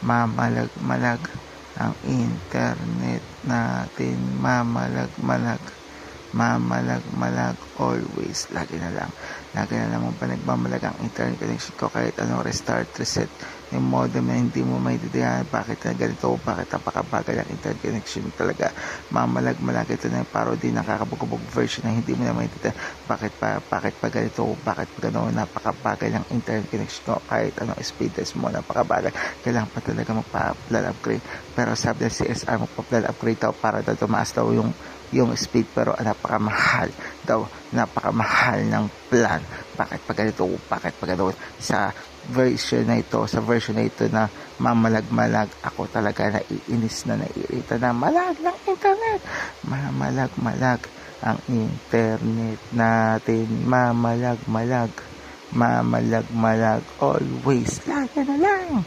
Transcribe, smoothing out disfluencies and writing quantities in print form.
Mamalag-malag ang internet natin, mamalag-malag, always. Lagi na lang nagmamalag ang internet connection ko kahit anong restart, reset yung modem na hindi mo maintindihan bakit na ganito, bakit napakabagal ang internet connection talaga. Mamalag-malag, ito na yung parody, nakakabugubog version na hindi mo na maintindihan bakit pa ganito, bakit pa gano'n, napakabagal ang internet connection ko kahit anong speed test mo, napakabagal. Kailangan pa talaga magpa-plan upgrade, pero sabi ng CSR magpa-plan upgrade daw para daw tumaas daw yung speed, pero napakamahal ng plan. Bakit pa ganito, bakit pa gano'n? Sa version na ito na mamalag-malag, ako talaga naiinis na, naiirita na. Malag ng internet, mamalag-malag ang internet natin, mamalag-malag, always. Lagi na lang.